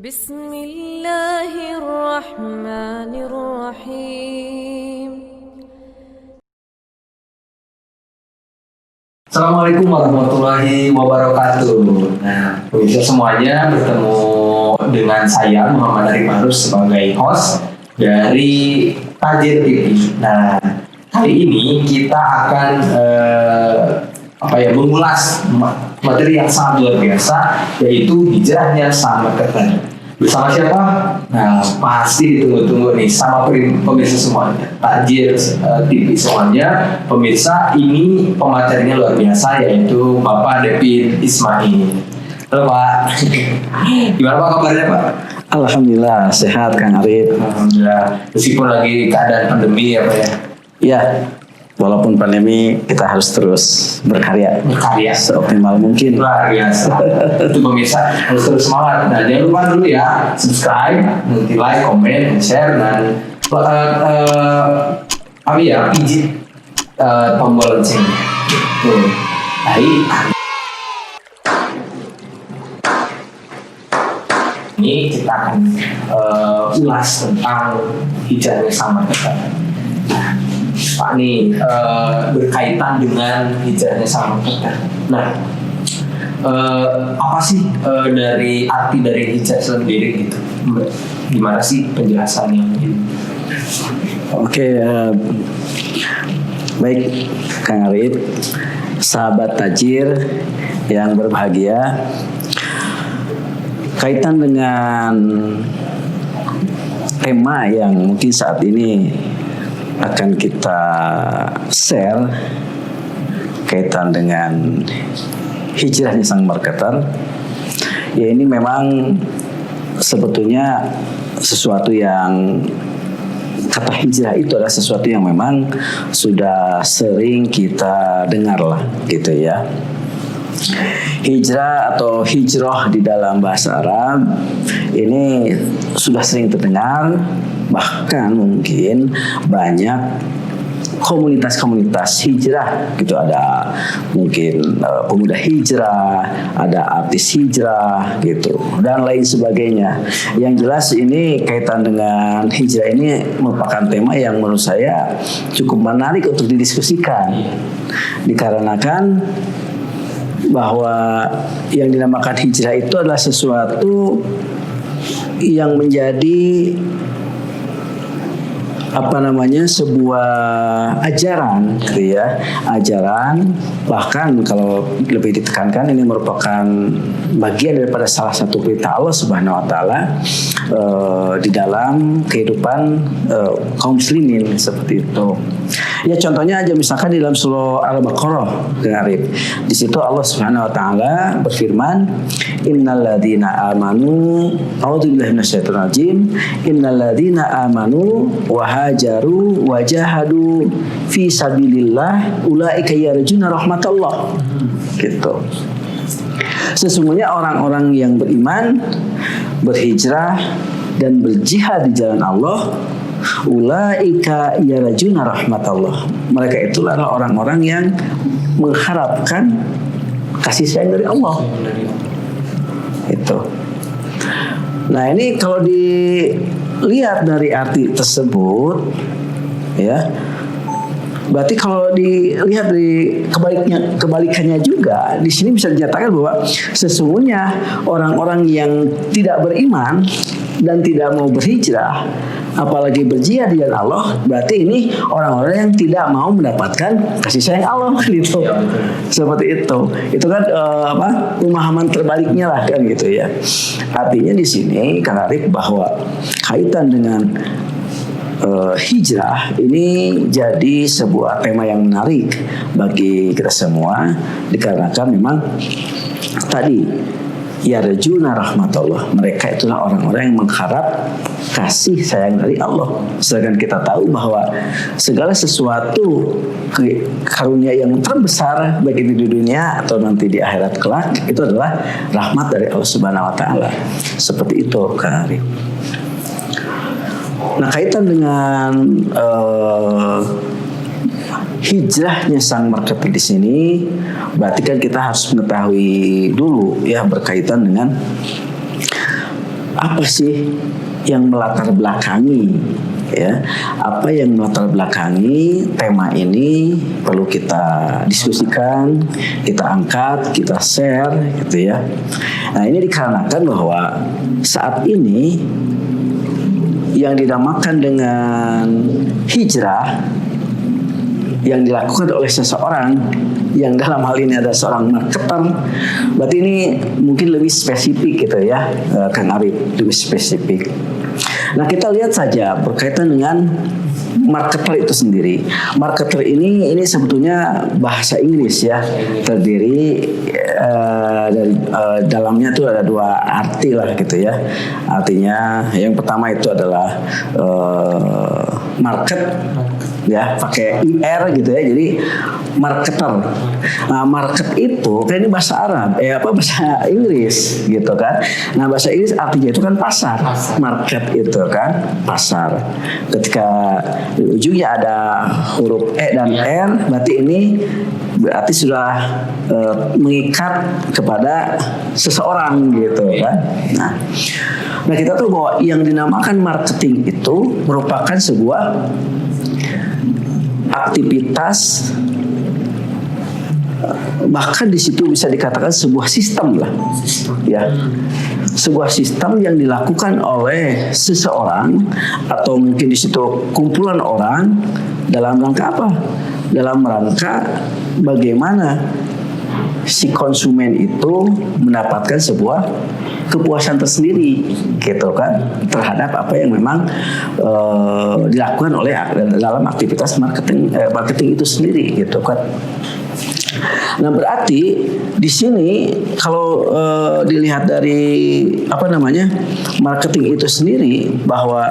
بسم الله الرحمن الرحيم. Assalamualaikum warahmatullahi wabarakatuh. Nah, pemirsa semuanya, bertemu dengan saya Muhammad Arif Marus sebagai host dari Tajir TV. Nah, kali ini kita akan mengulas materi yang sangat luar biasa, yaitu hijrahnya Salman Khater. Bersama siapa? Nah, pasti ditunggu-tunggu nih sama pemirsa semuanya. Tajir TV semuanya, pemirsa, ini pematerinya luar biasa, yaitu Bapak David Ismail. Halo Pak. Gimana Pak kabarnya Pak? Alhamdulillah sehat Kang Arif. Alhamdulillah. Meskipun lagi keadaan pandemi ya Pak ya. Ya, walaupun pandemi kita harus terus berkarya seoptimal mungkin. Luar biasa. Itu pemirsa harus terus semangat. Nah, jangan lupa dulu ya subscribe, nanti like, komen, share, dan pijit tombol lonceng. Baik. Ini kita akan ulas tentang hijrahnya Salman Khater. Pak nih berkaitan dengan hijrahnya Salman Khater. Nah, apa sih dari arti dari hijrah sendiri gitu? Gimana sih penjelasannya? Oke, baik Kang Arif, sahabat Tajir yang berbahagia. Kaitan dengan tema yang mungkin saat ini akan kita share, kaitan dengan hijrahnya Salman Khater, ya ini memang sebetulnya sesuatu yang, kata hijrah itu adalah sesuatu yang memang sudah sering kita dengar lah gitu ya. Hijrah atau hijrah di dalam bahasa Arab ini sudah sering terdengar, bahkan mungkin banyak komunitas-komunitas hijrah gitu, ada mungkin pemuda hijrah, ada artis hijrah gitu, dan lain sebagainya. Yang jelas ini kaitan dengan hijrah ini merupakan tema yang menurut saya cukup menarik untuk didiskusikan, dikarenakan bahwa yang dinamakan hijrah itu adalah sesuatu yang menjadi sebuah ajaran gitu ya, ajaran, bahkan kalau lebih ditekankan ini merupakan bagian daripada salah satu perintah Allah Subhanahu wa taala di dalam kehidupan kaum muslimin seperti itu. Ya contohnya aja misalkan di dalam surah Al-Baqarah, Arif. Di situ Allah Subhanahu wa taala berfirman, "Innalladzina amanu, a'udzubillahi minasyaitonir rajim, innalladzina amanu wa hajaru wa jahadu fi sabilillah ulaika yarjuna rahmatallah." Gitu. Sesungguhnya orang-orang yang beriman, berhijrah dan berjihad di jalan Allah, ulaika yarjuna rahmatallah. Mereka itulah orang-orang yang mengharapkan kasih sayang dari Allah. Itu. Nah, ini kalau dilihat dari arti tersebut ya, berarti kalau dilihat dari kebalikannya juga, di sini bisa dinyatakan bahwa sesungguhnya orang-orang yang tidak beriman dan tidak mau berhijrah, apalagi berjihad di jalan Allah, berarti ini orang-orang yang tidak mau mendapatkan kasih sayang Allah gitu. Seperti itu. Itu kan pemahaman terbaliknya lah kan gitu ya. Artinya di sini Kang Arif bahwa kaitan dengan hijrah ini jadi sebuah tema yang menarik bagi kita semua, dikarenakan memang tadi yarjuna rahmatullah, mereka itulah orang-orang yang mengharap kasih sayang dari Allah. Sedangkan kita tahu bahwa segala sesuatu karunia yang terbesar baik di dunia atau nanti di akhirat kelak itu adalah rahmat dari Allah Subhanahu wa taala. Seperti itu Kang Arif. Nah, kaitan dengan hijrahnya Salman Khater di sini, berarti kan kita harus mengetahui dulu ya berkaitan dengan apa sih yang melatar belakangi, ya, apa yang melatar belakangi tema ini perlu kita diskusikan, kita angkat, kita share, gitu ya. Nah, ini dikarenakan bahwa saat ini yang dinamakan dengan hijrah yang dilakukan oleh seseorang yang dalam hal ini ada seorang marketer, berarti ini mungkin lebih spesifik gitu ya, Kang Arif, lebih spesifik. Nah, kita lihat saja berkaitan dengan marketer itu sendiri. Marketer ini sebetulnya bahasa Inggris ya, terdiri dari dalamnya tuh ada dua arti lah gitu ya. Artinya yang pertama itu adalah market ya, pakai IR gitu ya, jadi marketer. Nah, market itu kan ini bahasa Arab, bahasa Inggris gitu kan. Nah, bahasa Inggris artinya itu kan pasar. Market itu kan pasar. Ketika di ujungnya ada huruf E dan R, berarti ini berarti sudah mengikat kepada seseorang gitu kan. Nah, kita tahu bahwa yang dinamakan marketing itu merupakan sebuah aktivitas, bahkan di situ bisa dikatakan sebuah sistem lah, ya, sebuah sistem yang dilakukan oleh seseorang atau mungkin di situ kumpulan orang dalam rangka apa? Dalam rangka bagaimana si konsumen itu mendapatkan sebuah kepuasan tersendiri gitu kan terhadap apa yang memang dilakukan oleh dalam aktivitas marketing itu sendiri gitu kan. Nah, berarti di sini kalau dilihat dari marketing itu sendiri, bahwa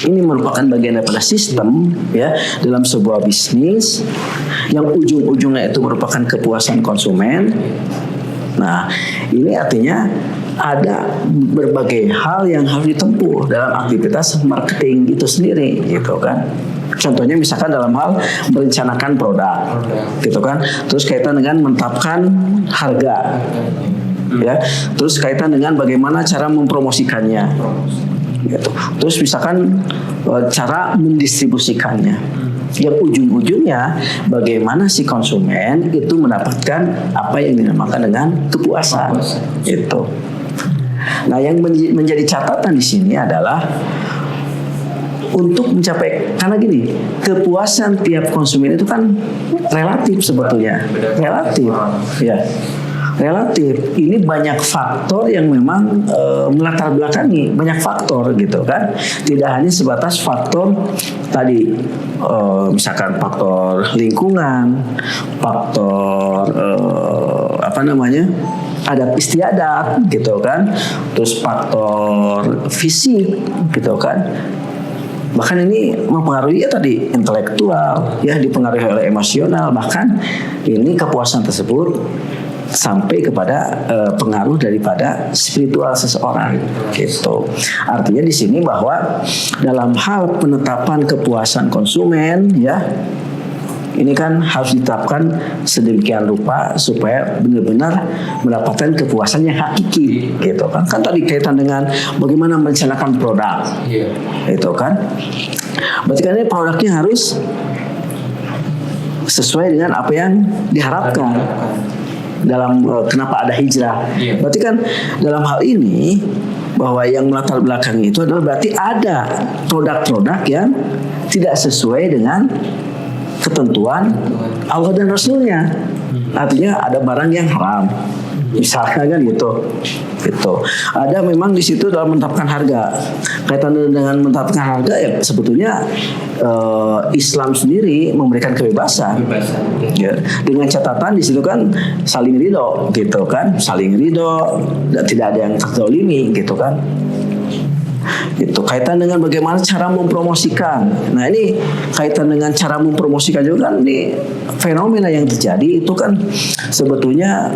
ini merupakan bagian daripada sistem ya dalam sebuah bisnis yang ujung-ujungnya itu merupakan kepuasan konsumen. Nah, ini artinya ada berbagai hal yang harus ditempuh dalam aktivitas marketing itu sendiri gitu kan. Contohnya misalkan dalam hal merencanakan produk gitu kan, terus kaitan dengan menetapkan harga ya, terus kaitan dengan bagaimana cara mempromosikannya gitu. Terus misalkan cara mendistribusikannya, yang ujung-ujungnya bagaimana si konsumen itu mendapatkan apa yang dinamakan dengan kepuasan itu. Nah, yang menjadi catatan di sini adalah untuk mencapai, karena gini, kepuasan tiap konsumen itu kan relatif sebetulnya, relatif ya, relatif. Ini banyak faktor yang memang melatar belakangi, banyak faktor gitu kan. Tidak hanya sebatas faktor tadi, misalkan faktor lingkungan, faktor adat istiadat gitu kan, terus faktor fisik gitu kan. Bahkan ini mempengaruhi ya tadi intelektual ya, dipengaruhi oleh emosional, bahkan ini kepuasan tersebut sampai kepada pengaruh daripada spiritual seseorang gitu. Artinya di sini bahwa dalam hal penetapan kepuasan konsumen ya, ini kan harus ditetapkan sedemikian rupa supaya benar-benar mendapatkan kepuasan yang hakiki gitu kan. Kan tadi kaitan dengan bagaimana merencanakan produk itu kan. Berarti kan ini produknya harus sesuai dengan apa yang diharapkan dalam kenapa ada hijrah. Berarti kan dalam hal ini bahwa yang melatar belakangi itu adalah berarti ada produk-produk yang tidak sesuai dengan ketentuan Allah dan Rasulnya. Artinya ada barang yang haram, misalnya kan gitu. Ada memang di situ dalam menetapkan harga. Kaitan dengan menetapkan harga ya sebetulnya Islam sendiri memberikan kebebasan. Ya, dengan catatan di situ kan saling ridho gitu kan, saling ridho dan tidak ada yang terzalimi gitu kan. Itu kaitan dengan bagaimana cara mempromosikan. Nah, ini kaitan dengan cara mempromosikan juga kan, ini fenomena yang terjadi itu kan sebetulnya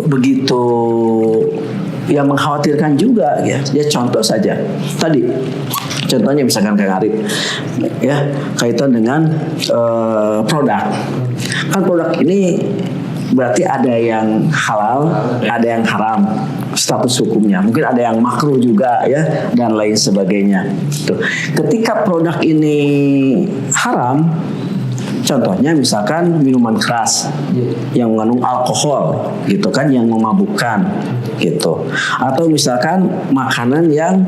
begitu yang mengkhawatirkan juga ya. Ya contoh saja tadi, contohnya misalkan Kang Arif ya, kaitan dengan produk. Kan produk ini berarti ada yang halal, ada yang haram status hukumnya. Mungkin ada yang makruh juga ya dan lain sebagainya. Tuh. Ketika produk ini haram, contohnya misalkan minuman keras yang mengandung alkohol gitu kan, yang memabukkan gitu. Atau misalkan makanan yang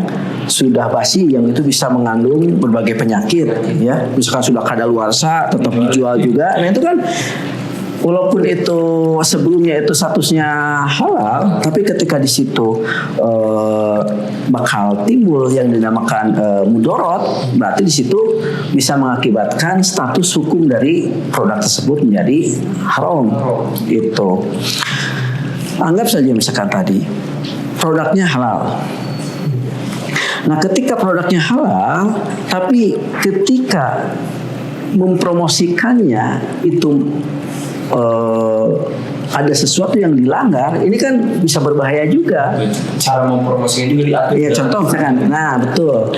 sudah basi yang itu bisa mengandung berbagai penyakit ya. Misalkan sudah kadaluarsa tetap dijual juga. Nah itu kan walaupun itu sebelumnya itu statusnya halal, tapi ketika di situ bakal timbul yang dinamakan mudorot, berarti di situ bisa mengakibatkan status hukum dari produk tersebut menjadi haram. Itu. Anggap saja misalkan tadi produknya halal. Nah, ketika produknya halal, tapi ketika mempromosikannya itu ada sesuatu yang dilanggar, ini kan bisa berbahaya juga. Cara mempromosikan juga diatur. Iya, contoh misalkan, nah betul,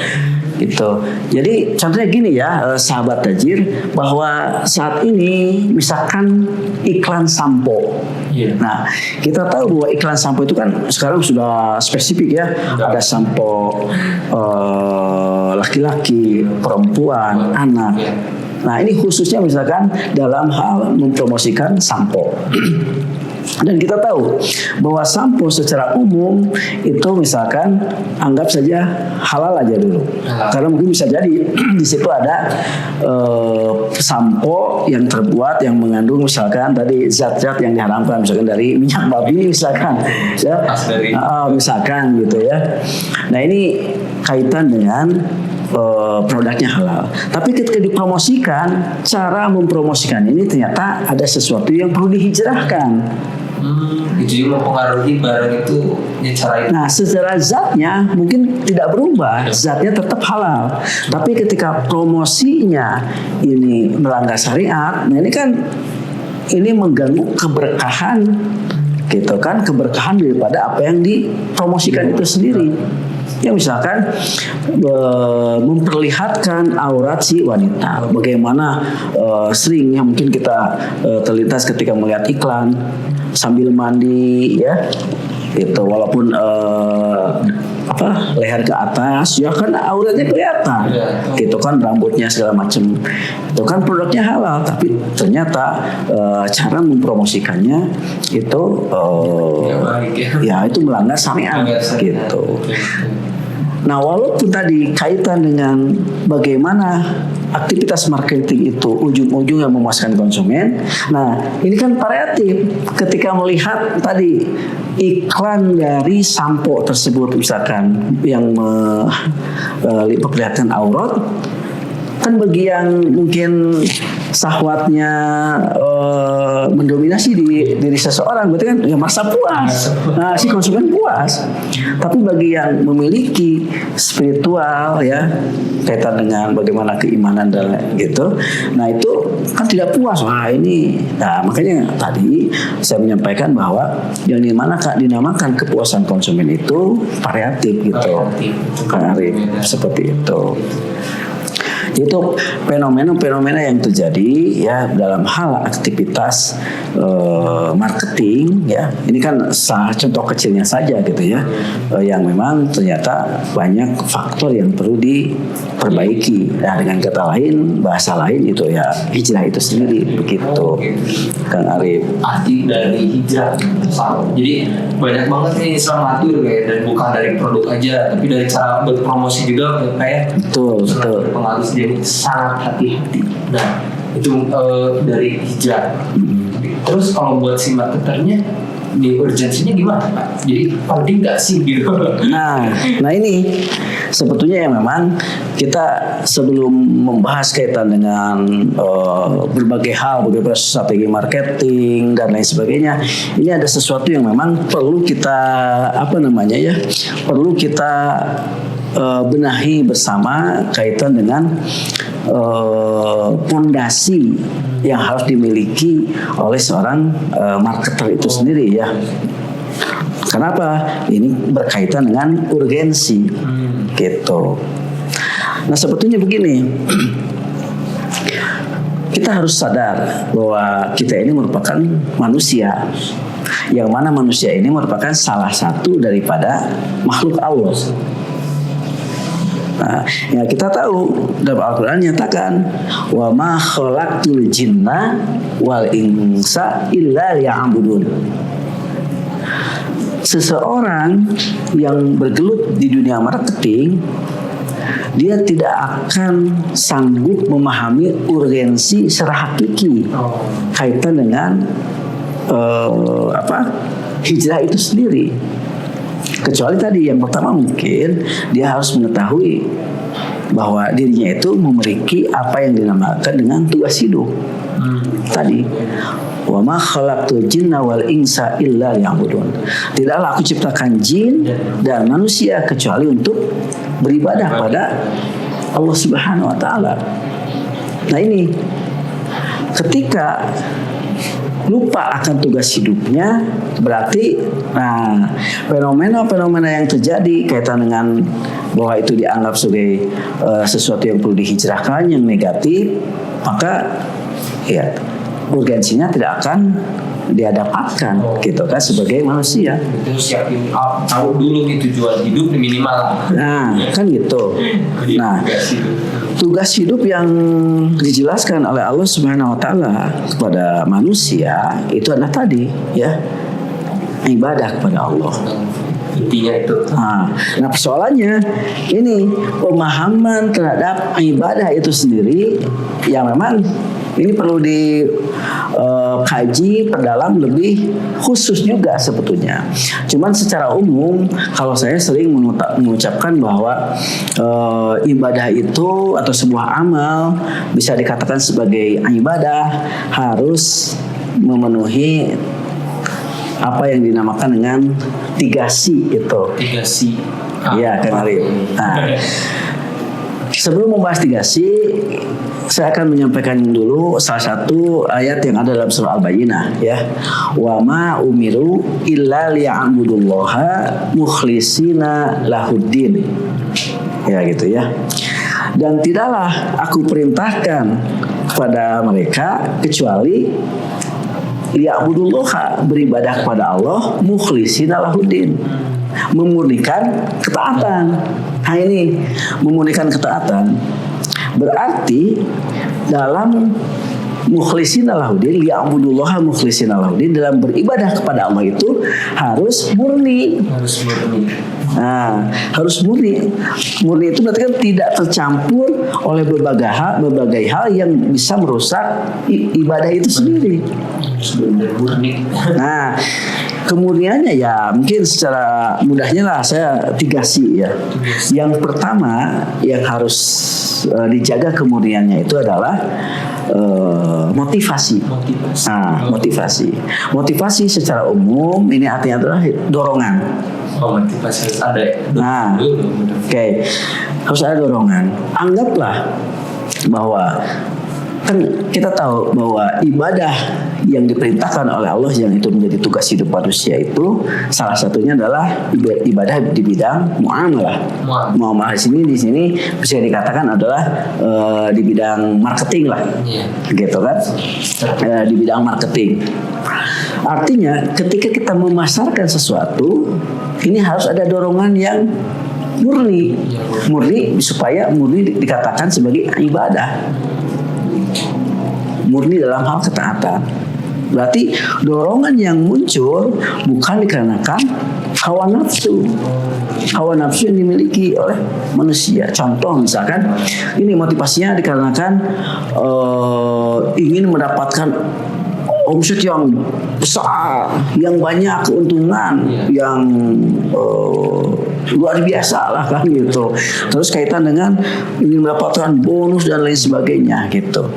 gitu. Jadi contohnya gini ya, sahabat tajir, bahwa saat ini misalkan iklan sampo. Nah, kita tahu bahwa iklan sampo itu kan sekarang sudah spesifik ya. Ada sampo laki-laki, perempuan, anak. Nah, ini khususnya misalkan dalam hal mempromosikan sampo. Dan kita tahu bahwa sampo secara umum itu misalkan anggap saja halal aja dulu. Karena mungkin bisa jadi di situ ada sampo yang terbuat yang mengandung misalkan tadi zat-zat yang diharamkan, misalkan dari minyak babi misalkan, ya, misalkan gitu ya. Nah, ini kaitan dengan produknya halal. Tapi ketika dipromosikan, cara mempromosikan ini ternyata ada sesuatu yang perlu dihijrahkan. Itu juga mempengaruhi barang itu cara itu. Nah, secara zatnya mungkin tidak berubah, zatnya tetap halal. Tapi ketika promosinya ini melanggar syariat, nah ini kan ini mengganggu keberkahan, gitu kan, keberkahan daripada apa yang dipromosikan itu sendiri. Ya misalkan memperlihatkan aurat si wanita. Bagaimana seringnya mungkin kita terlintas ketika melihat iklan sambil mandi ya. Itu walaupun leher ke atas ya kan auratnya kelihatan. Gitu kan, rambutnya segala macam. Itu kan produknya halal, tapi ternyata cara mempromosikannya itu ya itu melanggar syariat gitu. Nah, walaupun tadi kaitan dengan bagaimana aktivitas marketing itu ujung-ujungnya memuaskan konsumen. Nah, ini kan variatif. Ketika melihat tadi iklan dari sampo tersebut misalkan yang memperlihatkan aurat, kan bagi yang mungkin syahwatnya mendominasi di diri seseorang, berarti kan ya merasa puas. Nah, si konsumen puas. Tapi bagi yang memiliki spiritual ya, kaitan dengan bagaimana keimanan dan gitu, nah itu kan tidak puas. Wah ini, nah makanya tadi saya menyampaikan bahwa yang dinamakan kepuasan konsumen itu variatif gitu, variatif seperti itu. Itu fenomena-fenomena yang terjadi ya dalam hal aktivitas marketing ya. Ini kan contoh kecilnya saja gitu ya, yang memang ternyata banyak faktor yang perlu diperbaiki. Nah, dengan kata lain, bahasa lain itu ya hijrah itu sendiri begitu, Kang Arif. Arti dari hijrah sama. Jadi banyak banget nih Islam atur kayak, dan bukan dari produk aja, tapi dari cara berpromosi juga kayak. Betul. Pengaruh, jadi sangat hati-hati. Nah, itu dari hijrah. Terus kalau buat si marketernya, di urgensinya gimana Pak? Jadi penting nggak sih gitu? Nah ini sebetulnya yang memang kita sebelum membahas kaitan dengan berbagai hal, bagaimana strategi marketing dan lain sebagainya, ini ada sesuatu yang memang perlu kita perlu kita benahi bersama kaitan dengan fondasi yang harus dimiliki oleh seorang marketer itu sendiri ya. Kenapa? Ini berkaitan dengan urgensi gitu. Nah sebetulnya begini, kita harus sadar bahwa kita ini merupakan manusia, yang mana manusia ini merupakan salah satu daripada makhluk Allah. Nah, ya kita tahu dalam Al-Quran nyatakan wa ma khalaqtul jinna wal insa illa liya'budun. Seseorang yang bergelut di dunia marketing, dia tidak akan sanggup memahami urgensi secara hakiki kaitan dengan hijrah itu sendiri. Kecuali tadi yang pertama, mungkin dia harus mengetahui bahwa dirinya itu memiliki apa yang dinamakan dengan tugas hidup. Tadi wa ma khalaqtul jinna wal insa illa liya'budun. Tidaklah aku ciptakan jin dan manusia kecuali untuk beribadah pada Allah Subhanahu wa taala. Nah, ini ketika lupa akan tugas hidupnya, berarti fenomena-fenomena yang terjadi kaitan dengan bahwa itu dianggap sebagai sesuatu yang perlu dihijrahkan, yang negatif, maka ya urgensinya tidak akan dia dapatkan gitu kan sebagai manusia. Itu siapin tahu dulu nih tujuan hidup minimal. Nah, kan gitu. Nah, tugas hidup yang dijelaskan oleh Allah Subhanahu wa taala kepada manusia itu adalah tadi ya, ibadah kepada Allah. Intinya itu. Nah, persoalannya ini pemahaman terhadap ibadah itu sendiri yang memang ini perlu dikaji perdalam lebih khusus juga sebetulnya. Cuman secara umum kalau saya sering mengucapkan bahwa ibadah itu atau sebuah amal bisa dikatakan sebagai ibadah harus memenuhi apa yang dinamakan dengan 3C itu. 3C. Iya, Kang Arif. Nah, sebelum membahas 3C, saya akan menyampaikan dulu salah satu ayat yang ada dalam surah Al-Bayyinah ya. Wa ma umiru illa liya'budullaha mukhlishina lahuddin. Ya gitu ya. Dan tidaklah aku perintahkan kepada mereka kecuali liya'budullaha, beribadah kepada Allah mukhlishina lahuddin, memurnikan ketaatan. Nah, ini memurnikan ketaatan berarti dalam mukhlishina lahuddin, liya'budullaha mukhlishina lahuddin, dalam beribadah kepada Allah itu harus murni. Nah, harus murni. Murni itu berarti kan tidak tercampur oleh berbagai hal yang bisa merusak ibadah itu sendiri. Nah, kemurniannya ya mungkin secara mudahnya lah saya 3C ya. Yang pertama yang harus dijaga kemurniannya itu adalah motivasi. Motivasi secara umum ini artinya adalah dorongan. Motivasi harus ada. Oke. Harus ada dorongan. Anggaplah bahwa kan kita tahu bahwa ibadah yang diperintahkan oleh Allah yang itu menjadi tugas hidup manusia itu salah satunya adalah ibadah di bidang muamalah. Muamalah di sini bisa dikatakan adalah di bidang marketing lah, gitu kan? Di bidang marketing. Artinya ketika kita memasarkan sesuatu, ini harus ada dorongan yang murni supaya murni dikatakan sebagai ibadah. Murni dalam hal ketaatan. Berarti dorongan yang muncul bukan dikarenakan hawa nafsu. Hawa nafsu yang dimiliki oleh manusia. Contoh misalkan ini motivasinya dikarenakan ingin mendapatkan omset yang besar, yang banyak keuntungan, yang luar biasa lah kan gitu. Terus kaitan dengan ingin mendapatkan bonus dan lain sebagainya gitu.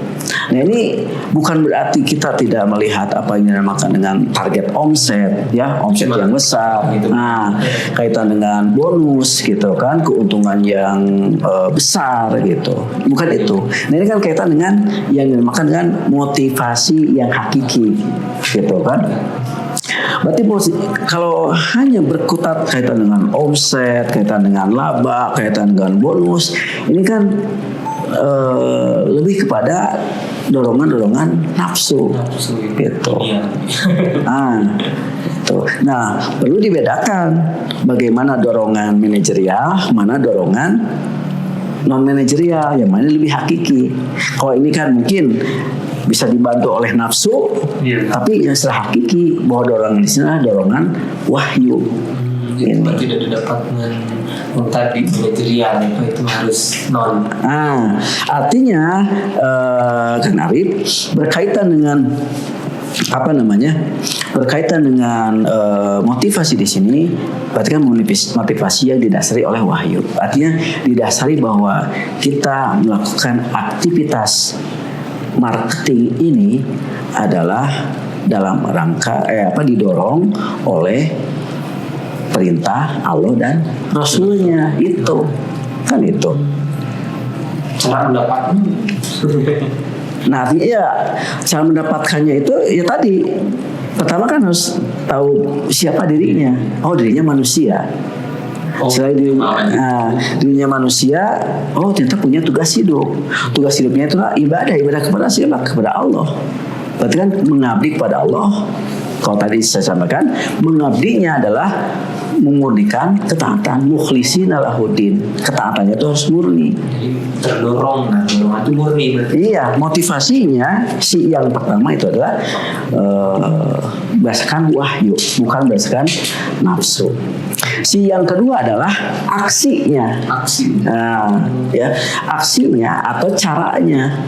Nah, ini bukan berarti kita tidak melihat apa yang dinamakan dengan target omset ya, omset yang besar. Nah, kaitan dengan bonus gitu kan, keuntungan yang besar gitu. Bukan itu. Nah, ini kan kaitan dengan yang dinamakan dengan motivasi yang hakiki gitu kan. Berarti kalau hanya berkutat kaitan dengan omset, kaitan dengan laba, kaitan dengan bonus, ini kan lebih kepada dorongan-dorongan nafsu gitu. Nah, perlu dibedakan bagaimana dorongan manajerial, mana dorongan non manajerial, yang mana lebih hakiki. Kalau ini kan mungkin bisa dibantu oleh nafsu, tapi yang secara hakiki bahwa dorongan di sini adalah dorongan wahyu. Jadi tidak didapat dengan yang tadi manajerial, itu harus non. Artinya kan Arif berkaitan dengan berkaitan dengan motivasi di sini, berarti kan motivasi yang didasari oleh wahyu. Artinya didasari bahwa kita melakukan aktivitas marketing ini adalah dalam rangka didorong oleh perintah Allah dan Rasulnya. Itu kan itu cara mendapatkan. Nah, artinya ya cara mendapatkannya itu ya tadi pertama kan harus tahu siapa dirinya. Oh, dirinya manusia. Selain dirinya manusia, ternyata punya tugas hidup. Tugas hidupnya itu ibadah kepada siapa? Kepada Allah. Berarti kan mengabdi kepada Allah. Kalau tadi saya sampaikan, mengabdinya adalah memurnikan ketaatan, mukhlisina lahuddin. Ketaatannya itu harus murni. Jadi terdorong, dorongan itu murni berarti. Iya, motivasinya si yang pertama itu adalah berdasarkan wahyu, bukan berdasarkan nafsu. Si yang kedua adalah aksinya. Aksinya atau caranya.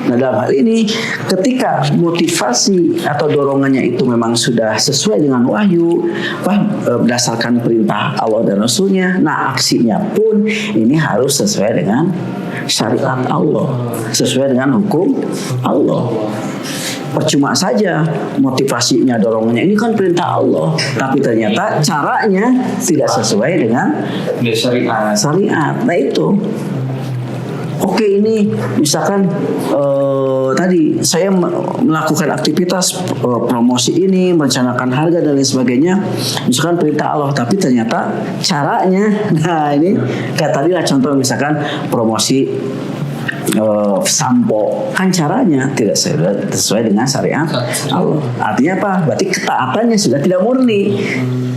Nah, dalam hal ini ketika motivasi atau dorongannya itu memang sudah sesuai dengan wahyu, berdasarkan perintah Allah dan Rasulnya, nah aksinya pun ini harus sesuai dengan syariat Allah, sesuai dengan hukum Allah. Percuma saja motivasinya, dorongannya ini kan perintah Allah, tapi ternyata caranya tidak sesuai dengan syariat. Nah itu. Oke, ini misalkan tadi saya melakukan aktivitas promosi ini, merencanakan harga dan lain sebagainya, misalkan perintah Allah, tapi ternyata caranya, nah ini kayak tadi lah contoh misalkan promosi sampo, kan caranya tidak sesuai dengan syariat Allah. Artinya apa? Berarti ketaatannya sudah tidak murni.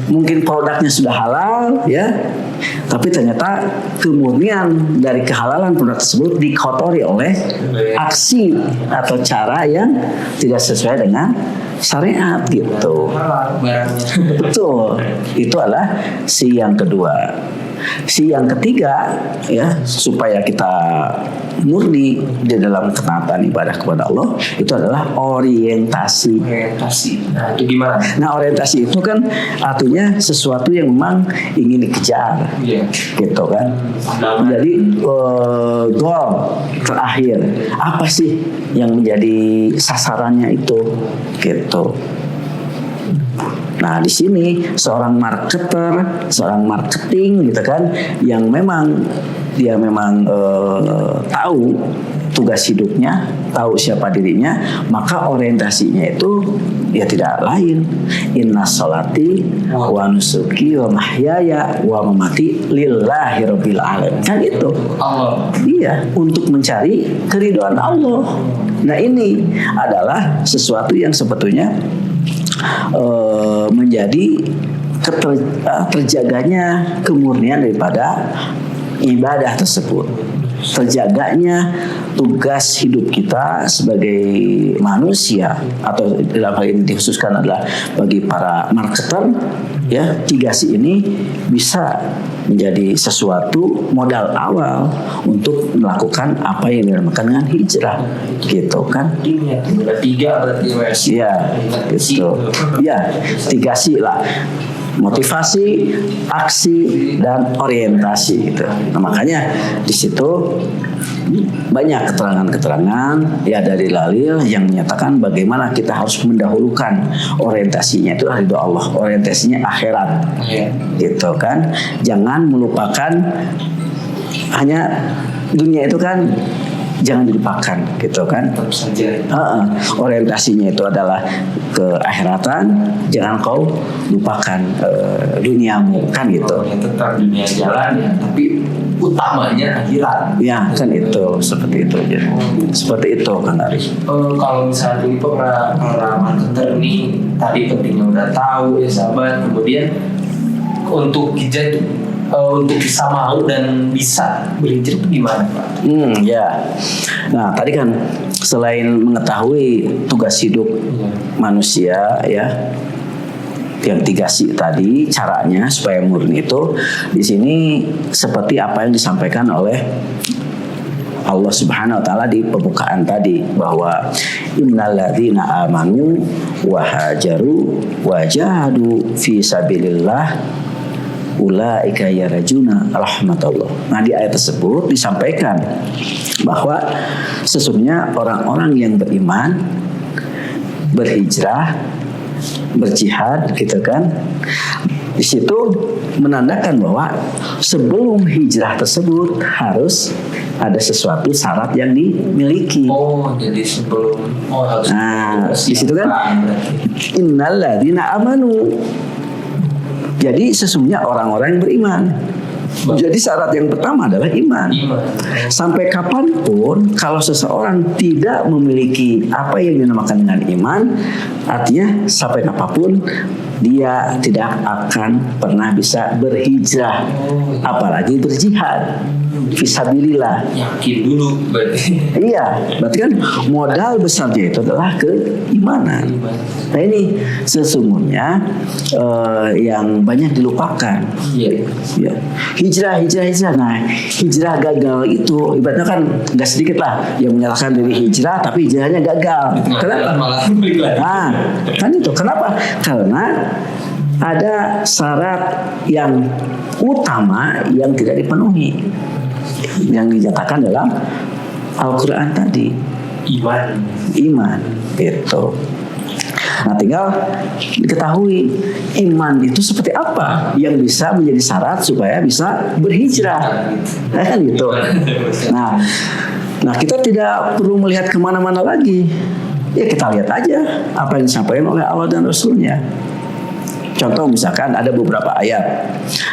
Mungkin produknya sudah halal, ya, tapi ternyata kemurnian dari kehalalan produk tersebut dikotori oleh aksi atau cara yang tidak sesuai dengan syariat gitu. Betul. Itu adalah si yang kedua. Si yang ketiga, ya, supaya kita murni di dalam ketaatan ibadah kepada Allah, itu adalah orientasi. Nah, itu gimana? Nah, orientasi itu kan artinya sesuatu yang memang ingin dikejar, gitu kan. Jadi goal terakhir apa sih yang menjadi sasarannya itu, gitu. Nah, di sini seorang marketer, seorang marketing gitu kan, yang memang dia tahu tugas hidupnya, tahu siapa dirinya, maka orientasinya itu ya tidak lain. Inna sholati wa nusuki wa mahyaya wa mamati lillahi rabbil alamin. Kan itu. Allah. Iya, untuk mencari keridhaan Allah. Nah, ini adalah sesuatu yang sebetulnya menjadi terjaganya kemurnian daripada ibadah tersebut, terjaganya tugas hidup kita sebagai manusia, atau dalam hal ini dikhususkan adalah bagi para marketer, ya, 3C ini bisa menjadi sesuatu modal awal untuk melakukan apa yang dinamakan dengan hijrah, gitu kan? Ada 3 berarti, Mas. Iya, gitu. Ya, 3C lah. Motivasi, aksi, dan orientasi gitu. Nah, makanya di situ banyak keterangan-keterangan ya dari dalil yang menyatakan bagaimana kita harus mendahulukan orientasinya itu ridho Allah, orientasinya akhirat, gitu kan. Jangan melupakan hanya dunia itu kan, jangan dilupakan, gitu kan. Orientasinya itu adalah keakhiratan, jangan kau lupakan duniamu, kan gitu. Tetap dunia jalan ya, tapi utamanya akhirat. Ya kan itu seperti itu aja. Seperti itu kan Arif. Kalau misalnya ini pengalaman Dokter ini tadi pentingnya udah tahu ya sahabat. Kemudian untuk hijrah itu untuk bisa mau dan bisa berhijrah itu gimana Pak? Ya. Nah tadi kan selain mengetahui tugas hidup manusia ya, yang 3C tadi caranya supaya murni itu di sini seperti apa yang disampaikan oleh Allah Subhanahu wa taala di pembukaan tadi bahwa innalladzina amanu wa hajaru wa jahadu fi sabilillah ulaika yarjuna rahmatullah. Nah di ayat tersebut disampaikan bahwa sesungguhnya orang-orang yang beriman berhijrah berjihad gitu kan, di situ menandakan bahwa sebelum hijrah tersebut harus ada sesuatu syarat yang dimiliki. Jadi sebelum harus. Nah di situ kan innalladzina amanu. Jadi sesungguhnya orang-orang yang beriman. Jadi syarat yang pertama adalah iman. Sampai kapanpun kalau seseorang tidak memiliki apa yang dinamakan dengan iman, artinya sampai kapanpun dia tidak akan pernah bisa berhijrah, apalagi berjihad fisabilillah. Yakin dulu berarti. Iya, berarti kan modal besarnya itu adalah keimanan. Nah ini sesungguhnya yang banyak dilupakan. Ya. Hijrah. Nah, hijrah gagal itu ibaratnya kan nggak sedikit lah yang menyalahkan diri hijrah, tapi hijrahnya gagal. Kenapa? Nah, kan itu kenapa? Karena ada syarat yang utama yang tidak dipenuhi, yang dinyatakan dalam Al-Quran tadi. Iman itu. Nah tinggal diketahui iman itu seperti apa yang bisa menjadi syarat supaya bisa berhijrah, kan gitu. Nah kita tidak perlu melihat kemana-mana lagi. Ya kita lihat aja apa yang disampaikan oleh Allah dan Rasulnya. Contoh misalkan ada beberapa ayat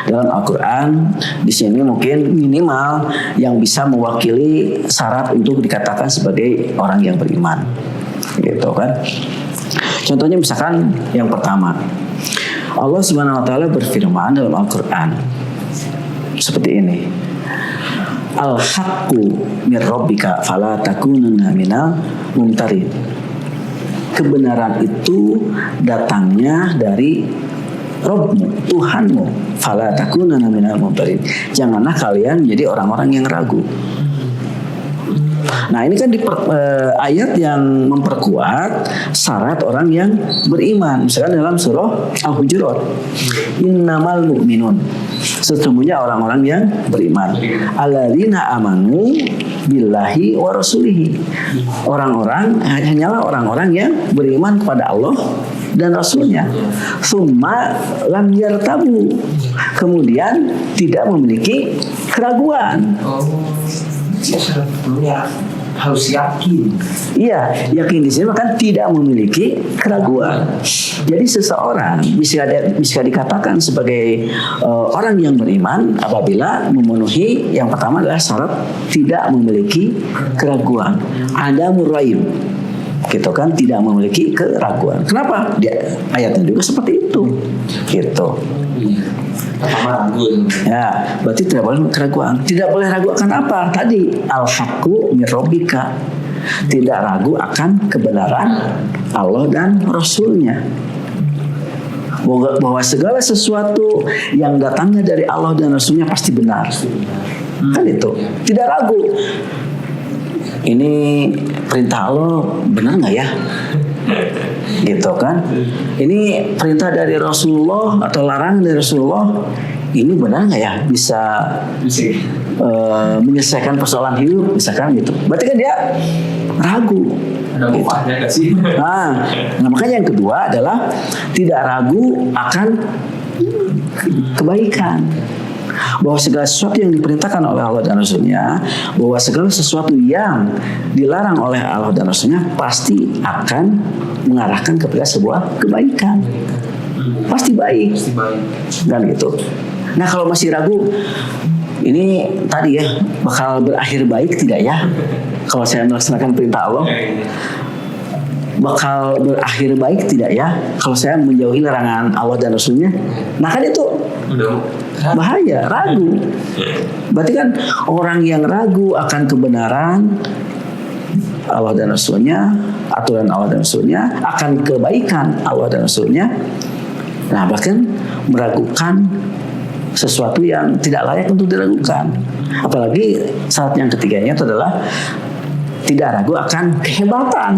dalam Al-Quran, di sini mungkin minimal yang bisa mewakili syarat untuk dikatakan sebagai orang yang beriman, gitu kan. Contohnya misalkan yang pertama, Allah Subhanahu wa taala berfirman dalam Al-Quran seperti ini. Al-haqqu mir rabbika fala takunanna minal mumtarin. Kebenaran itu datangnya dari Rabbmu, Tuhanmu. Fala takunanna minal mumtarin. Janganlah kalian menjadi orang-orang yang ragu. Nah ini kan ayat yang memperkuat syarat orang yang beriman. Misalkan dalam surah Al-Hujurat, innamal mu'minun, sesungguhnya orang-orang yang beriman, alladzina amanu billahi wa rasulihi, orang-orang hanyalah orang-orang yang beriman kepada Allah dan Rasulnya. Summa lam yartabu, kemudian tidak memiliki keraguan. Harus yakin. Iya, yakin di sini kan tidak memiliki keraguan. Jadi seseorang bisa dikatakan sebagai orang yang beriman apabila memenuhi yang pertama adalah syarat tidak memiliki keraguan. Ada muraib, gitu kan, tidak memiliki keraguan. Kenapa? Ayatnya juga seperti itu, gitu. Ya, berarti tidak boleh keraguan. Tidak boleh ragu akan apa? Tadi al-haqqu mir rabbika. Tidak ragu akan kebenaran Allah dan Rasulnya. Bahwa segala sesuatu yang datangnya dari Allah dan Rasulnya pasti benar. Kan itu. Tidak ragu. Ini perintah Allah benar nggak ya? Gitu kan? Ini perintah dari Rasulullah atau larangan dari Rasulullah, ini benar nggak ya bisa menyelesaikan persoalan hidup, misalkan gitu. Berarti kan dia ragu. Ada manfaatnya nggak sih? Nah, makanya yang kedua adalah tidak ragu akan kebaikan. Bahwa segala sesuatu yang diperintahkan oleh Allah dan Rasulnya, bahwa segala sesuatu yang dilarang oleh Allah dan Rasulnya pasti akan mengarahkan kepada sebuah kebaikan. Pasti baik. Dan gitu. Nah kalau masih ragu, ini tadi ya, bakal berakhir baik tidak ya kalau saya melaksanakan perintah Allah? Bakal berakhir baik tidak ya kalau saya menjauhi larangan Allah dan Rasulnya? Nah kan itu bahaya, ragu. Berarti kan orang yang ragu akan kebenaran Allah dan Rasulnya, aturan Allah dan Rasulnya, akan kebaikan Allah dan Rasulnya, nah bahkan meragukan sesuatu yang tidak layak untuk diragukan. Apalagi saat yang ketiganya itu adalah tidak ragu akan kehebatan.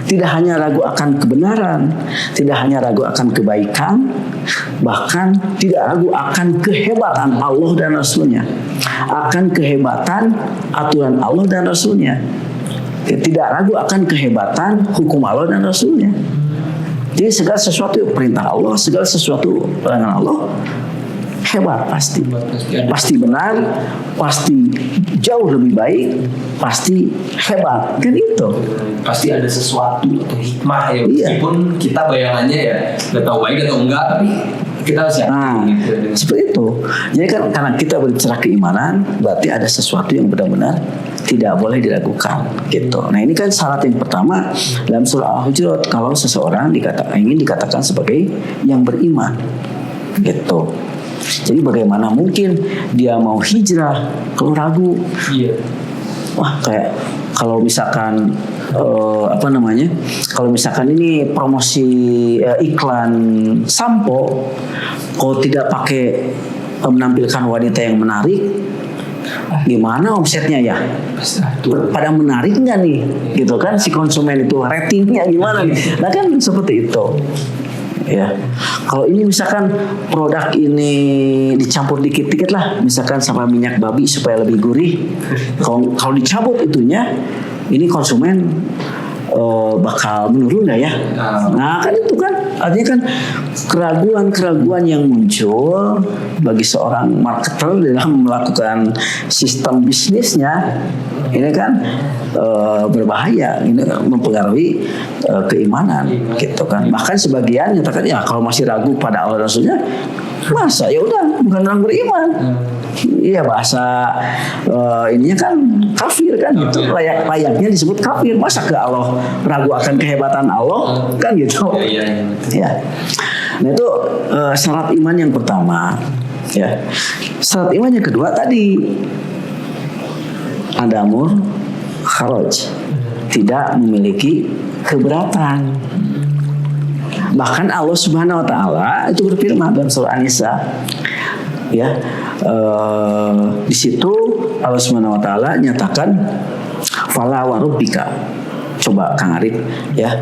Tidak hanya ragu akan kebenaran, tidak hanya ragu akan kebaikan, bahkan tidak ragu akan kehebatan Allah dan Rasulnya, akan kehebatan aturan Allah dan Rasulnya. Tidak ragu akan kehebatan hukum Allah dan Rasulnya. Jadi segala sesuatu perintah Allah, segala sesuatu larangan Allah hebat pasti benar, pasti jauh lebih baik, pasti hebat, kan itu. Pasti ada sesuatu atau hikmah ya, meskipun kita bayangannya ya nggak tahu baik atau enggak, tapi kita harus gitu. Seperti itu. Jadi kan karena kita berbicara keimanan, berarti ada sesuatu yang benar-benar tidak boleh diragukan, gitu. Nah ini kan syarat yang pertama dalam surah Al-Hujurat, kalau seseorang ingin dikatakan sebagai yang beriman, gitu. Jadi bagaimana mungkin dia mau hijrah kalau ragu? Iya. Wah, kayak kalau misalkan kalau misalkan ini promosi iklan sampo, kalau tidak pakai menampilkan wanita yang menarik, gimana omsetnya ya? Pada menarik nggak nih? Gitu kan si konsumen itu ratingnya gimana nih? Nah kan seperti itu. Ya, kalau ini misalkan produk ini dicampur dikit-dikit lah, misalkan sama minyak babi supaya lebih gurih. Kalau dicabut itunya, ini konsumen bakal menurun nggak ya? Nah kan itu kan artinya kan keraguan-keraguan yang muncul bagi seorang marketer dalam melakukan sistem bisnisnya, ini kan berbahaya, ini mempengaruhi keimanan, gitu kan. Bahkan sebagian nyatakan ya kalau masih ragu pada Allah Rasulnya, masa ya udah bukan orang beriman. Iya, bahasa ininya kan kafir kan, gitu. Layaknya disebut kafir. Masa ke Allah ragu akan kehebatan Allah kan gitu. Ya. Nah itu syarat iman yang pertama. Ya. Syarat iman yang kedua tadi adamur kharaj, tidak memiliki keberatan. Bahkan Allah Subhanahu wa taala itu berfirman dalam surah An-Nisa, ya, di situ Allah Subhanahu wa taala nyatakan fala wa rabbika. Coba Kang Arif ya,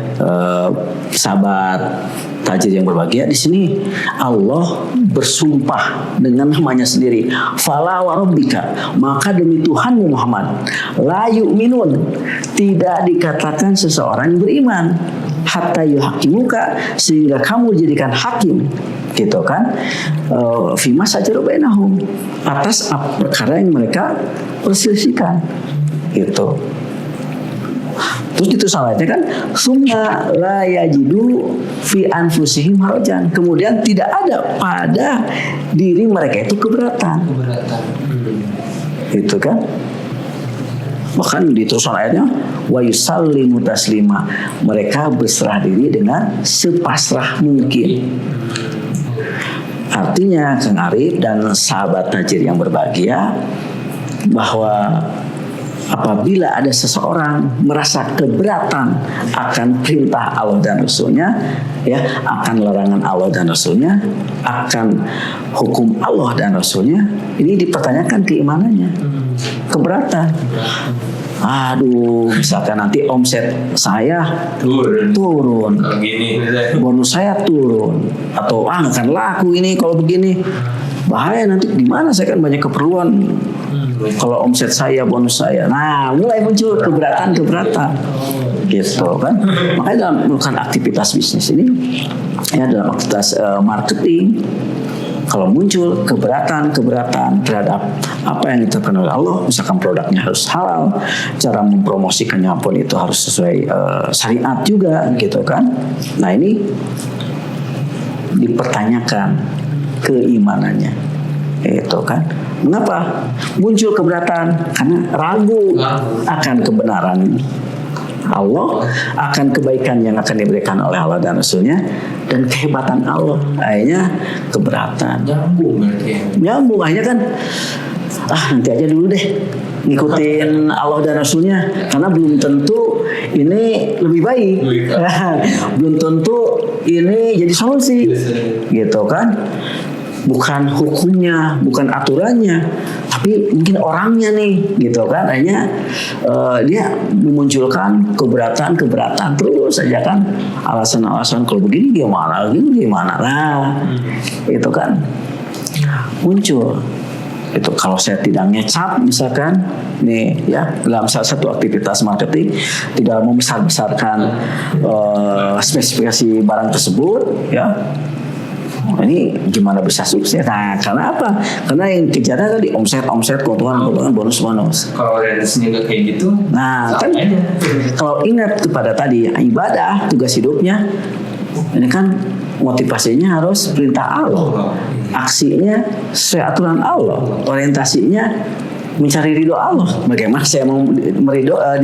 sahabat tajir yang berbahagia, di sini Allah bersumpah dengan namanya sendiri, fala wa rabbika, maka demi Tuhanmu Muhammad, la yu'minun, tidak dikatakan seseorang yang beriman, hatta yuhakimuka, sehingga kamu dijadikan hakim, gitu kan, fima sajaru bainahum, atas perkara yang mereka perselisihkan, gitu. Terus itu salahnya kan, summa la yajidu fi anfusihim harajan, kemudian tidak ada pada diri mereka itu keberatan. Itu kan. Bahkan di terusan ayatnya wa yusallimu taslima, mereka berserah diri dengan sepasrah mungkin. Artinya Kang Arif dan sahabat tajir yang berbahagia, bahwa apabila ada seseorang merasa keberatan akan perintah Allah dan Rasulnya, ya, akan larangan Allah dan Rasulnya, akan hukum Allah dan Rasulnya, ini dipertanyakan keimanannya. Keberatan. Aduh, misalkan nanti omset saya turun, bonus saya turun, atau nggak akan laku ini kalau begini, bahaya nanti di mana saya kan banyak keperluan. Kalau omset saya, bonus saya, nah mulai muncul keberatan, gitu kan. Makanya dalam melakukan aktivitas bisnis ini, ya, dalam aktivitas marketing, kalau muncul keberatan terhadap apa yang ditetapkan oleh Allah, misalkan produknya harus halal, cara mempromosikannya pun itu harus sesuai syariat juga, gitu kan. Nah ini dipertanyakan keimanannya, itu kan. Mengapa muncul keberatan? Karena ragu akan kebenaran Allah, akan kebaikan yang akan diberikan oleh Allah dan Rasulnya, dan kehebatan Allah. Akhirnya keberatan. Nyambung berarti ya. Nyambung, akhirnya kan nanti aja dulu deh ngikutin Allah dan Rasulnya, karena belum tentu ini lebih baik. Belum tentu ini jadi solusi, gitu kan? Bukan hukumnya, bukan aturannya, tapi mungkin orangnya nih, gitu kan? Akhirnya dia memunculkan keberatan terus saja kan, alasan-alasan kalau begini gimana, nah itu kan muncul. Itu kalau saya tidak ngecap misalkan nih ya, dalam salah satu aktivitas marketing tidak membesar-besarkan spesifikasi barang tersebut ya, ini gimana bisa sukses? Nah, karena apa? Karena yang kejarnya tadi omset, keuntungan, bonus. Kalau realisasinya nggak kayak gitu, nah kan kalau ingat kepada tadi ibadah, tugas hidupnya, ini kan motivasinya harus perintah Allah, aksinya sesuai aturan Allah, orientasinya mencari ridho Allah. Bagaimana saya mau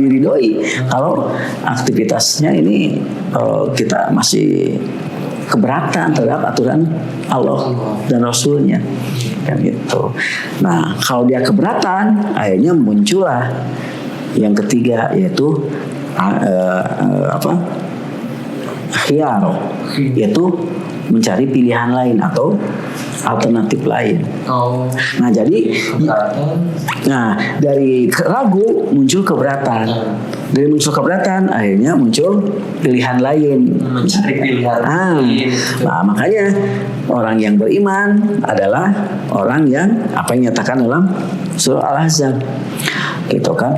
diridhoi kalau aktivitasnya ini kita masih keberatan terhadap aturan Allah dan Rasulnya, kan gitu. Nah, kalau dia keberatan, akhirnya muncullah yang ketiga, yaitu khiyar, yaitu mencari pilihan lain atau alternatif lain. Nah, jadi dari ragu muncul keberatan. Dari muncul keberatan akhirnya muncul pilihan lain, mencari pilihan lain. Nah, makanya orang yang beriman adalah orang yang apa yang nyatakan dalam surah Al-Ahzab, gitu kan?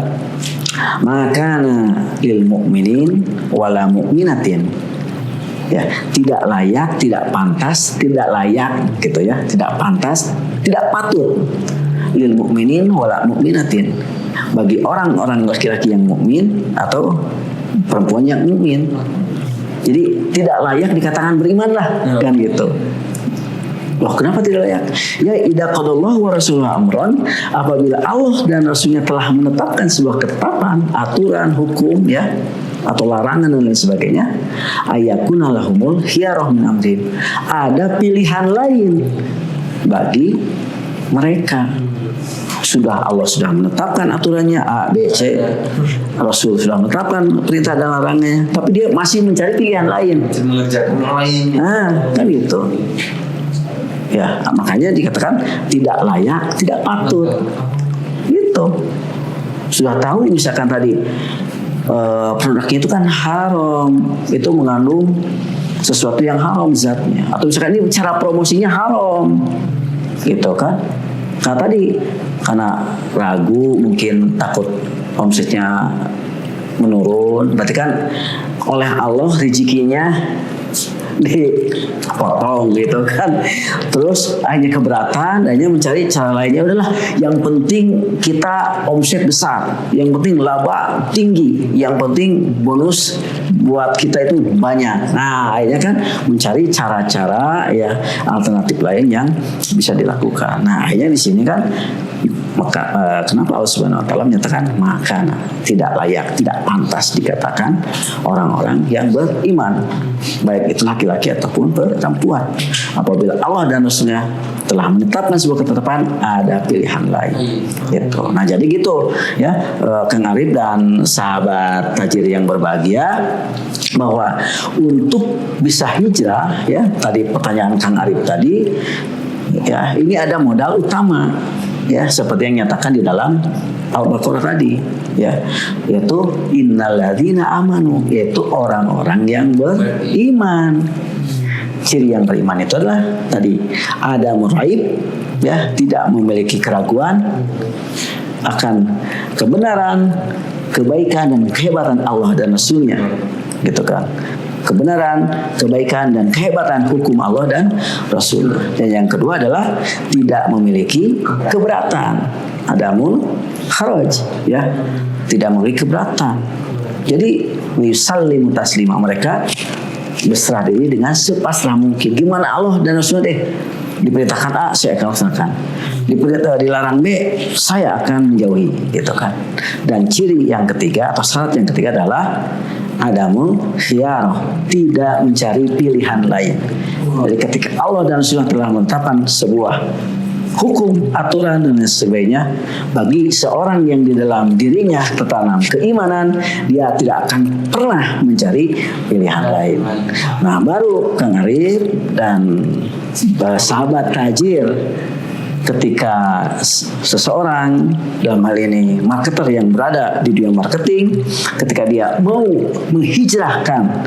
Maka lil mu'minin wala mu'minatin, ya, tidak layak, tidak pantas, tidak layak, gitu ya, tidak pantas, tidak patut lil mu'minin wala mu'minatin, bagi orang-orang laki-laki yang mukmin atau perempuan yang mukmin. Jadi tidak layak dikatakan beriman lah, kan gitu. Loh, kenapa tidak layak? Ya, idza qadallahu wa rasuluhu amran, apabila Allah dan Rasulnya telah menetapkan sebuah ketetapan, aturan, hukum, ya, atau larangan dan lain sebagainya, ayakuna lahumul khiyarah min amrihim, ada pilihan lain bagi mereka. Allah sudah menetapkan aturannya A, B, C, Rasul sudah menetapkan perintah dan larangannya, tapi dia masih mencari pilihan lain, mengerjakan lain. Nah, kan gitu. Ya, makanya dikatakan tidak layak, tidak patut. Gitu. Sudah tahu misalkan tadi produknya itu kan haram, itu mengandung sesuatu yang haram zatnya, atau misalkan ini cara promosinya haram, gitu kan? Karena tadi karena ragu, mungkin takut omsetnya menurun, berarti kan oleh Allah rezekinya dipotong, gitu kan. Terus hanya keberatan, hanya mencari cara lainnya. Udahlah, yang penting kita omset besar, yang penting laba tinggi, yang penting bonus buat kita itu banyak. Nah, akhirnya kan mencari cara-cara ya alternatif lain yang bisa dilakukan. Nah, akhirnya di sini kan maka kenapa Allah Subhanahu wa taala menyatakan maka tidak layak, tidak pantas dikatakan orang-orang yang beriman, baik itu laki-laki ataupun perempuan, apabila Allah dan Rasulnya telah menetapkan sebuah ketetapan, ada pilihan lain. Gitu. Nah, jadi gitu ya, Kang Arif dan sahabat tajir yang berbahagia, bahwa untuk bisa hijrah, ya, tadi pertanyaan Kang Arif tadi, ya, ini ada modal utama, ya, seperti yang nyatakan di dalam Al-Baqarah tadi, ya, yaitu innalladzina amanu, yaitu orang-orang yang beriman. Ciri yang beriman itu adalah tadi ada muraib, ya, tidak memiliki keraguan akan kebenaran, kebaikan dan kehebatan Allah dan Rasulnya, gitu kan. Kebenaran, kebaikan dan kehebatan hukum Allah dan Rasul. Dan yang kedua adalah tidak memiliki keberatan, adamul kharaj, ya, tidak memiliki keberatan. Jadi yusallimu taslima, mereka berserah diri dengan sepasrah mungkin. Gimana Allah dan Rasulnya deh diperintahkan A, saya akan laksanakan. dilarang B, saya akan menjauhi, gitu kan. Dan ciri yang ketiga atau syarat yang ketiga adalah adamu khiyarah, tidak mencari pilihan lain. Jadi ketika Allah dan Rasulullah telah menetapkan sebuah hukum, aturan dan sebagainya, bagi seorang yang di dalam dirinya tertanam keimanan, dia tidak akan pernah mencari pilihan lain. Nah, baru Kang Arif dan sahabat tajir, ketika seseorang, dalam hal ini marketer yang berada di dunia marketing, ketika dia mau menghijrahkan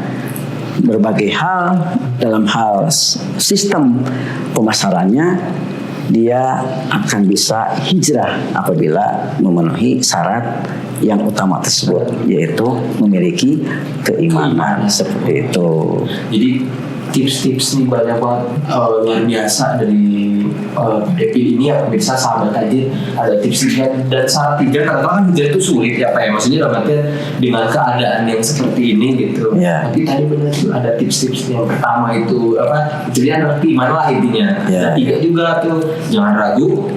berbagai hal dalam hal sistem pemasarannya, dia akan bisa hijrah apabila memenuhi syarat yang utama tersebut, yaitu memiliki keimanan seperti itu. Jadi tips-tips nih banyak banget, luar biasa dari Devi ini ya pemirsa sahabat tajir. Ada tips 3 dan syarat 3. Kadang-kadang hijrah itu sulit ya Pak ya, maksudnya dalam artian dengan keadaan yang seperti ini gitu. Tapi tadi benar tuh ada tips-tips yang pertama itu apa? Jadi adalah iman lah intinya. Dan 3 juga tuh jangan ragu.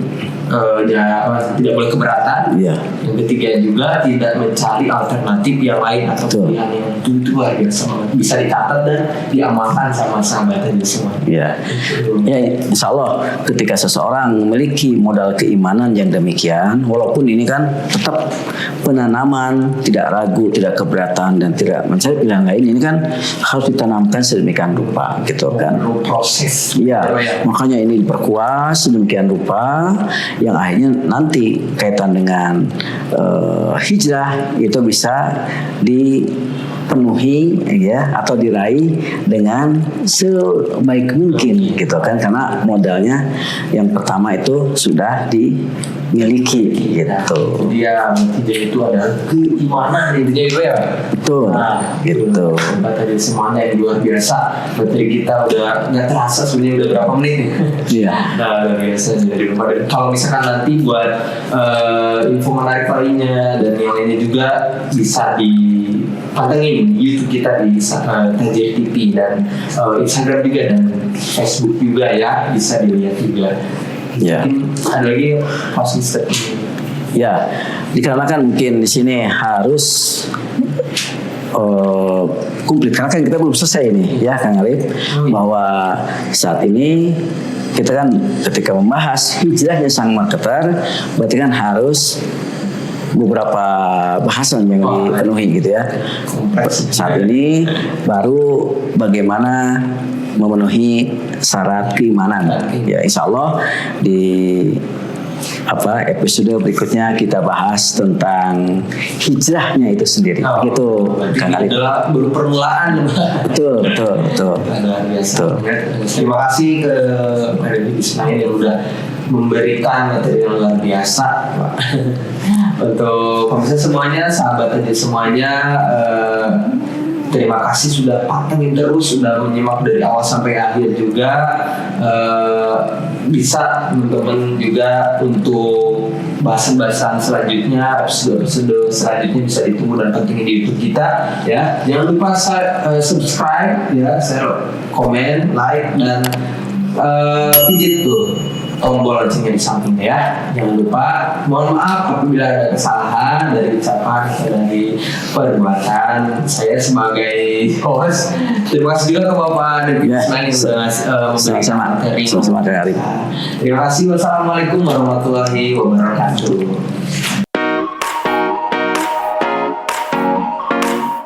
Tidak boleh keberatan. Yang ketiga juga tidak mencari alternatif yang lain atau pilihan yang itu luar biasa, bisa dicatat dan diamalkan sama sahabat aja semua. Ya, insya Allah ketika seseorang memiliki modal keimanan yang demikian, walaupun ini kan tetap penanaman, tidak ragu, tidak keberatan dan tidak mencari pilihan lain, ini kan harus ditanamkan sedemikian rupa, gitu kan. Proses. Ya, makanya ini diperkuat sedemikian rupa, yang akhirnya nanti kaitan dengan hijrah itu bisa dipenuhi ya, atau diraih dengan sebaik mungkin, gitu kan, karena modalnya yang pertama itu sudah dimiliki, gitu. Dia itu adalah keimanan intinya itu ya. Betul. Gitu. Tadi semuanya yang luar biasa. Materi kita udah nggak terasa sebenarnya udah berapa menit nih. Iya. Luar biasa. Jadi kalau misalkan nanti buat info menarik lainnya dan yang lainnya juga bisa dipantengin YouTube kita di Tajir TV dan Instagram juga dan Facebook juga ya, bisa dilihat juga. Mungkin ada lagi posisi ya, dikarenakan mungkin di sini harus komplit karena kan kita belum selesai nih ya Kang Arif, bahwa saat ini kita kan ketika membahas hijrahnya sang marketer, berarti kan harus beberapa bahasan yang dipenuhi gitu ya. Saat ini baru bagaimana memenuhi syarat keimanan. Ya, insya Allah di episode berikutnya kita bahas tentang hijrahnya itu sendiri. Gitu, Kang Arif. Adalah baru permulaan. Betul. Luar biasa. Terima kasih ke Pak Ismail yang udah memberikan materi yang luar biasa, Pak. Untuk pemirsa semuanya, sahabat aja semuanya, terima kasih sudah pantengin terus, sudah menyimak dari awal sampai akhir juga. Bisa teman-teman juga untuk bahasan-bahasan selanjutnya, episode selanjutnya bisa ditunggu dan pantengin di YouTube kita ya. Jangan lupa subscribe ya, share, komen, like dan pijit tuh tombol loncengnya di sampingnya ya. Jangan lupa, mohon maaf apabila ada kesalahan dari ucapan atau dari perbuatan saya sebagai host. Terima kasih juga ke Bapak Devi Ismail yang sudah memberikan materi. Sama-sama. Terima kasih. Wassalamualaikum warahmatullahi wabarakatuh.